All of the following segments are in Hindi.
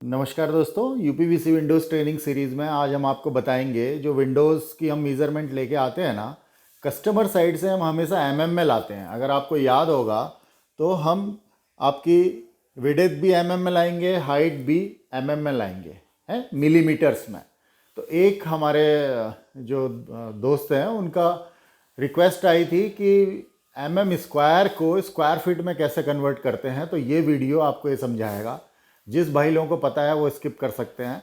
नमस्कार दोस्तों, यूपीवीसी विंडोज़ ट्रेनिंग सीरीज़ में आज हम आपको बताएंगे जो विंडोज़ की हम मेज़रमेंट लेके आते हैं ना, कस्टमर साइड से हम हमेशा एमएम में लाते हैं। अगर आपको याद होगा तो हम आपकी विड्थ भी एमएम में लाएंगे, हाइट भी एमएम में लाएंगे, हैं मिलीमीटर्स में। तो एक हमारे जो दोस्त हैं उनका रिक्वेस्ट आई थी कि एमएम स्क्वायर को स्क्वायर फीट में कैसे कन्वर्ट करते हैं, तो ये वीडियो आपको ये समझाएगा। जिस भाई लोगों को पता है वो स्किप कर सकते हैं,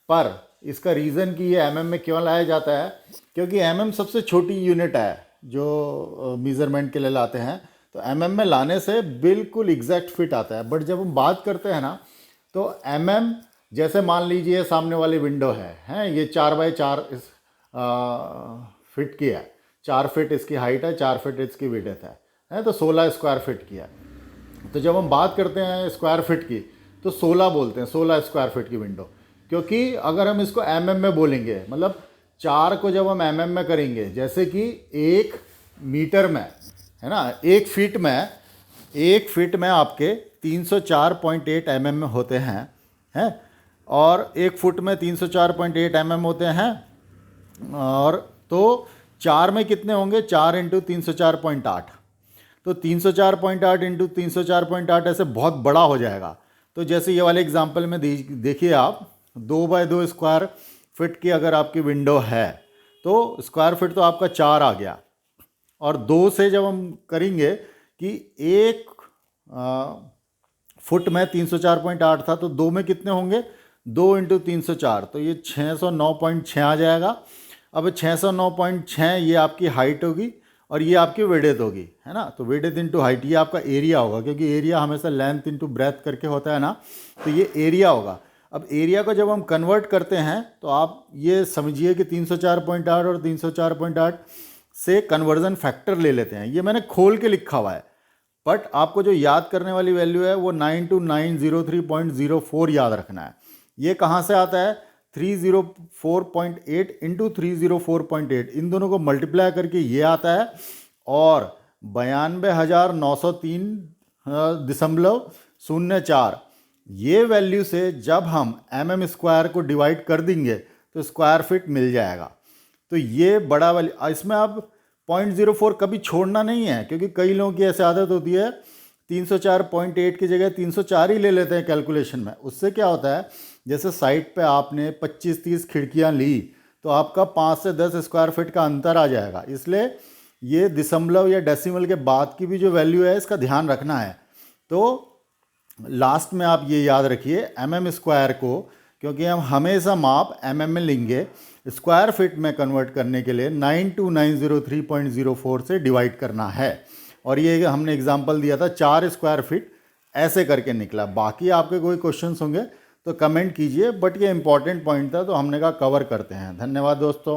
पर इसका रीज़न कि ये एमएम में क्यों लाया जाता है, क्योंकि एमएम सबसे छोटी यूनिट है जो मेज़रमेंट के लिए लाते हैं। तो एमएम में लाने से बिल्कुल एग्जैक्ट फिट आता है। बट जब हम बात करते हैं ना, तो एमएम जैसे मान लीजिए सामने वाली विंडो है ये 4x4 फिट की है, 4 फीट इसकी हाइट है, 4 फीट इसकी विड्थ है तो 16 स्क्वायर फिट की है। तो जब हम बात करते हैं स्क्वायर फिट की तो 16 बोलते हैं, 16 स्क्वायर फिट की विंडो। क्योंकि अगर हम इसको एमएम में बोलेंगे, मतलब 4 को जब हम एमएम में करेंगे, जैसे कि 1 मीटर में है ना, 1 फीट में आपके 304.8 एमएम में होते हैं और 1 फुट में 304.8 एमएम होते हैं। और तो 4 में कितने होंगे, 4 इंटू 304.8, तो 304.8 इंटू 304.8 ऐसे बहुत बड़ा हो जाएगा। तो जैसे ये वाले एग्जांपल में देखिए आप, 2x2 स्क्वायर फिट की अगर आपकी विंडो है तो स्क्वायर फिट तो आपका 4 आ गया। और 2 से जब हम करेंगे कि 1 फुट में 304.8 था, तो 2 में कितने होंगे, 2 इंटू 304, तो ये 609.6 आ जाएगा। अब 609.6 ये आपकी हाइट होगी और ये आपकी विड्थ होगी, है ना। तो विड्थ इंटू हाइट ये आपका एरिया होगा, क्योंकि एरिया हमेशा लेंथ इंटू ब्रेथ करके होता है ना, तो ये एरिया होगा। अब एरिया को जब हम कन्वर्ट करते हैं तो आप ये समझिए कि 304.8 और 304.8 से कन्वर्जन फैक्टर ले लेते हैं। ये मैंने खोल के लिखा हुआ है, बट आपको जो याद करने वाली वैल्यू है वो 92903.04 याद रखना है। ये कहाँ से आता है, 304.8 इंटू 304.8, इन दोनों को मल्टीप्लाई करके ये आता है। और 92,903.04 ये वैल्यू से जब हम एमएम स्क्वायर को डिवाइड कर देंगे तो स्क्वायर फिट मिल जाएगा। तो ये बड़ा वाली, इसमें आप 0.04 कभी छोड़ना नहीं है, क्योंकि कई लोगों की ऐसी आदत होती है 304.8 की जगह 304 ही ले लेते हैं कैलकुलेशन में। उससे क्या होता है, जैसे साइड पे आपने 25-30 खिड़कियां ली तो आपका 5 से 10 स्क्वायर फिट का अंतर आ जाएगा। इसलिए ये दशमलव या डेसिमल के बाद की भी जो वैल्यू है इसका ध्यान रखना है। तो लास्ट में आप ये याद रखिए एमएम स्क्वायर को, क्योंकि हम हमेशा माप एमएम में लेंगे, स्क्वायर फिट में कन्वर्ट करने के लिए 92903.04 से डिवाइड करना है। और ये हमने एग्जांपल दिया था 4 स्क्वायर फिट, ऐसे करके निकला। बाकी आपके कोई क्वेश्चंस होंगे तो कमेंट कीजिए, बट ये इंपॉर्टेंट पॉइंट था तो हमने कहा कवर करते हैं। धन्यवाद दोस्तों।